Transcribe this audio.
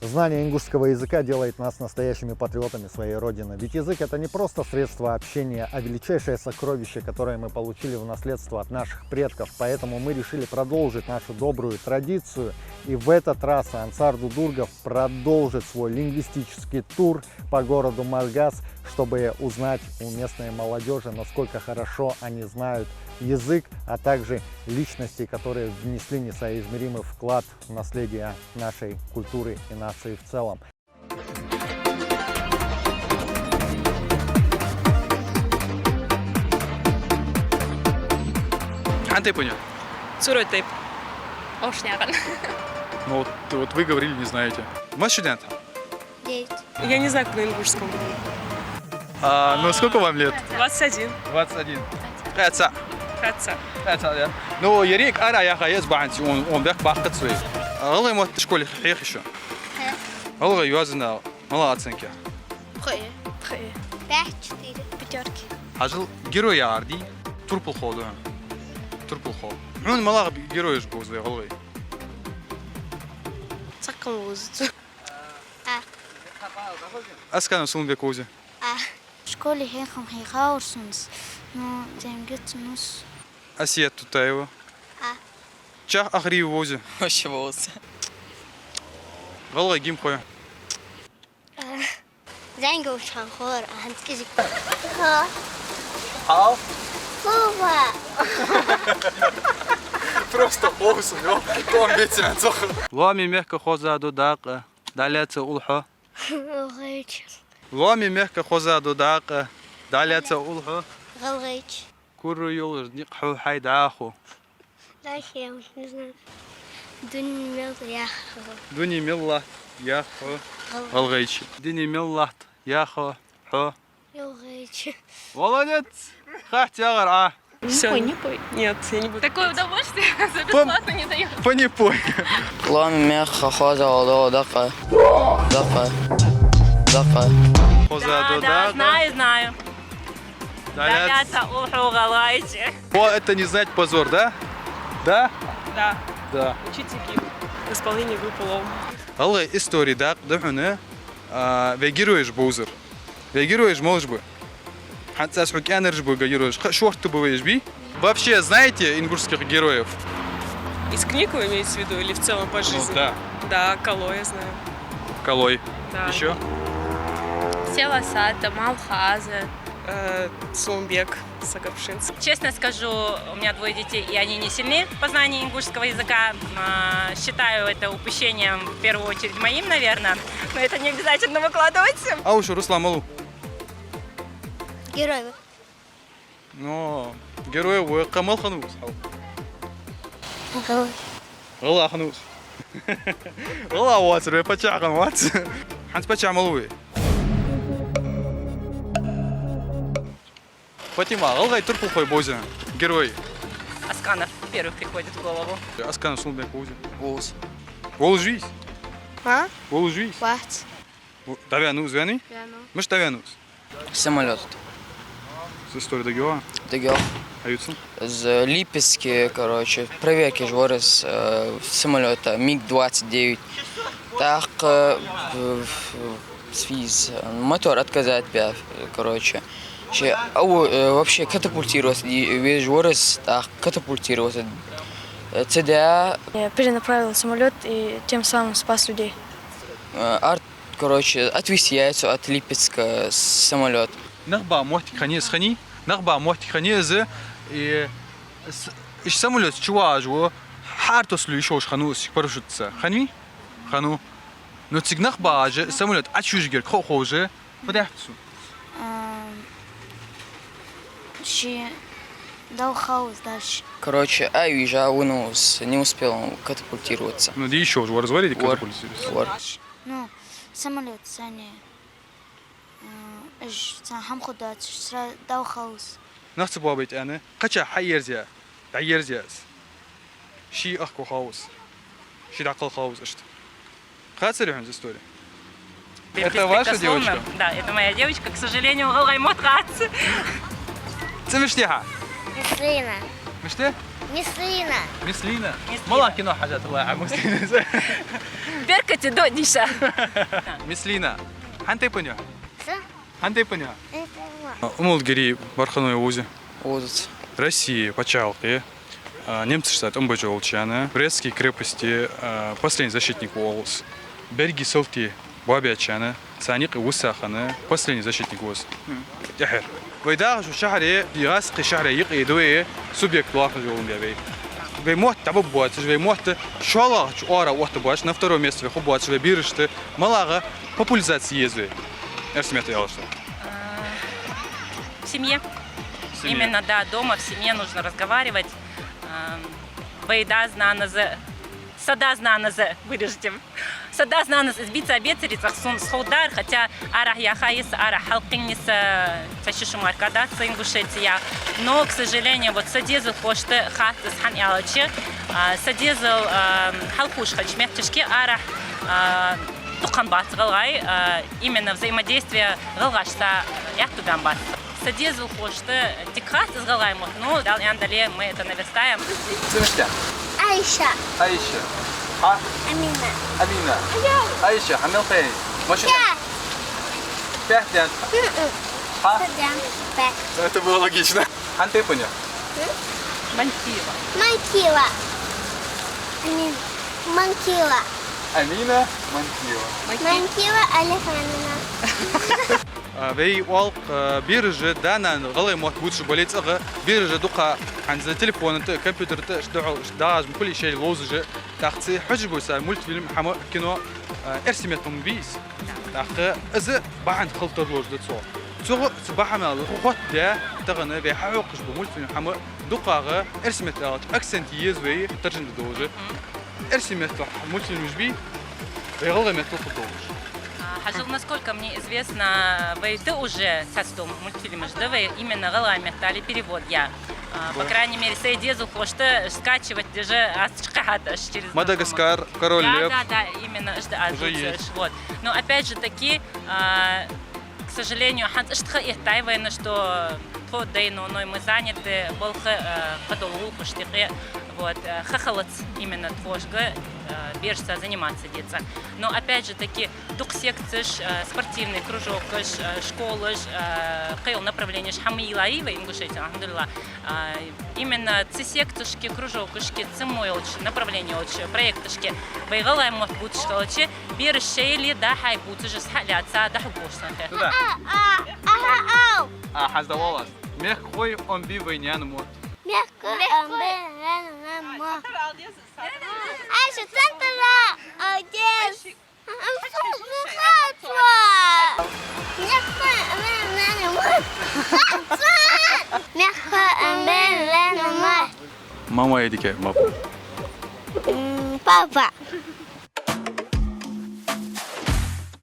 Знание ингушского языка делает нас настоящими патриотами своей родины. Ведь язык — это не просто средство общения, а величайшее сокровище, которое мы получили в наследство от наших предков. Поэтому мы решили продолжить нашу добрую традицию. И в этот раз Ансар Дудургов продолжит свой лингвистический тур по городу Маргас, чтобы узнать у местной молодежи, насколько хорошо они знают язык, а также личности, которые внесли несоизмеримый вклад в наследие нашей культуры и нации в целом. Антипыня. Сурой-тейп. Ошняган. Ну вот вы говорили, не знаете. Мы студент. 9. Я не знаю, как на ингушском. Ну сколько вам лет? 21. 21. Отца. Отца. Отца. Ну ярик ара я хаяз баанти он бек бақыт свой. Аллай мот школе хих еще. Аллай юазна мала оценки. Хое. 5, 4. Пятерки. Ажил герой ярди турпул ходу. Турпул ход. Ну мала герой ж был аллай. Цакам вузит. Аскану сумбек узи. В школе хехам хейхаурсунс. Ну, демгетнус. Асиет Тутаева. Чах ахри узи. Вообще волосы. Аллай гим хоя. Зенго шанхор. Ханскизик. Ау. Папа. Просто оусу, ё. Том ветер цох. Лами мягко хоза до дака. Даляца улха. Галгайч. Лами мягко хоза до дака. Даляца улха. Галгайч. Куру юл никху хайдаху. Дальше я уже не знаю. Дунь мел яхо. Дуни милла яху. Алгайчи. Дини милла яху. Хо. Галгайч. Молодец. Хахтягар а. Все. Не пой. Нет, я не буду. Такое удовольствие за бесплатно не дают. Понипой. Лами мягко хоза до дака. Дака. Хоза до дака. Знаю. Даляца уху галайчи. О, это не знать позор, да? Да? Да. Да. Учите гимн. В исполнении группы Лоу. Аллай истории да, дхуна. Вегируешь бузер. Вегируешь можешь бы. Ханцас хукянер бы героешь. Шорт ты бываешь би? Вообще знаете ингушских героев? Из книг вы имеете в виду или в целом по жизни? Да. Да, Кало я знаю. Колой. Да. Еще? Селасата, Малхаза. Сумбек, Сагапшинск. Честно скажу, у меня 2 детей, и они не сильны в познании ингушского языка. Считаю это упущением в первую очередь моим, наверное. Но это не обязательно выкладывать. А уж Руслан Малу. Герой. Ну, героев вы Камал Ханус. Гала Ханус. Гала Уатсер, вы почахан Уатсер. Ханс почах Малуи. Фатима, Алгай Турпул Хой Бозя. Герой. Асканов первый приходит в голову. Аскан Сулбек Бозя. Волос. Волжвис. А? Волжвис. Ват. Тавянус, вяны? Мы ж Тавянус. Самолет. С историей Дагиоа. Дагел. Аются. З Липецки, короче, проверки жворис самолета МиГ-29. Так, свиз, мотор отказать, короче. Вообще катапультировался, весь жворис, так, катапультировался. ЦДА. Я перенаправил самолет и тем самым спас людей. Арт, короче, отвезти яйцо от Липецка самолет. Нахба мохти хани схани. Нахба мохти хани з и самолет чуважу. Хартослу еще уж ханус парашютца. Ханви? Хану. Но цигнах баже самолет ачужгер хохоже. Подахтсу. Щи дал хаос дальше. Короче, уезжал, не успел катапультироваться. Ну да еще уже развалили катапультировались. Ну, самолет, Саня. Хам худат, дал хаос. نفس بابيت أنا قشة حيرزيا عيرزياس شيء أخو خاوس شيء عقل خاوس أشت خاطر عن история. Это ваша девочка? Да, это моя девочка. К сожалению, Алгай Мотхац. Ты мечтаха? Сына. Мечта? Мислина. Мислина. Мало кино حاجات الله يعين Мислина. Беркати до Диша. Мислина. Хантай поня. Что? Хантай поня. Это Умулгири Барханой Узи. Удут. Россия, Пачалки. Немцы штат Умбаджолчана. Брестские крепости. Последний защитник Уолс. Береги Солти. Бабиачана. Саник Усахана. Последний защитник Уолс. Яхер. وإذا شو شهري يغسق شهري يقيدوي سوبيكت واحد يوم جابي بيموت تعب بوات بيموت شو الله شو أرا وقت بواش نفترو место بيخو بوات شو بيرشت ملاغة популяризация езды. Эрсмет я что? В семье. Именно, да, дома, в семье нужно разговаривать. Вейда знаназы. Сада знаназы, вырежете. Сада знаназы, сбиться обецерица, схудар, хотя арах яхаис, арах халкинис, тащишум аркадаться Ингушетия. Но, к сожалению, вот садезл пошты хат с ханялачи, садезл халкуш хачмехтишки, арах туханбат галгай, именно взаимодействие галгашса яхтуганбат. Садезл пошты тикхат с галгаем, ну, дал яндале, мы это наверстаем. Слышите? Айша. Аиша. А? Амина. Амина. Аиша, Хамил Фейни. Машина. Пять лет. А? Пять. Это было логично. Хантай поня. Мантива. Манкила. Амин. Манкила. Амина Мантьева. Манкила Алиханина. وي والق بيرج دانا غلي موت بوتش بوليت اغا بيرج دوقا عند التليفون انت كمبيوتر تشدعو داج من كل شيء لوزج تاختي حجبو سا مولت فيلم حما كينو ارسمتهم بيس تاخ از بعد خلطه لوز دتسو تو صباح ما خوت دا تغنى بي حقوقش بمولت فيلم حما دوقا ارسمت اكسنت يزوي ترجم دوجه ارسمت مولت فيلم جبي غلي متل دوج. Хажил, насколько мне известно, вы уже состом мультфильма ждавы именно галами стали перевод я. По крайней мере, Сейдезу хочет скачивать даже через Мадагаскар, Король Лев. Да, да, именно уже есть. Вот. Но опять же таки, к сожалению, что но мы заняты, вот, хахалац именно твошга, бежца заниматься деться. Но опять же таки, дух секций, спортивный кружок, школа, кайл направление хамилаива, ингушетия, алхамдулилла, именно секций, кружокушки, цимойлч, направление очень, проектушки, байгалай мот будшалчи, биршейли, да хай будж схаляться, да хубушнахе. حزد والله ميخ خوي أم بي وينيان موت. Мягко Айша, центра, Одесс. Мама едике, мама. Папа.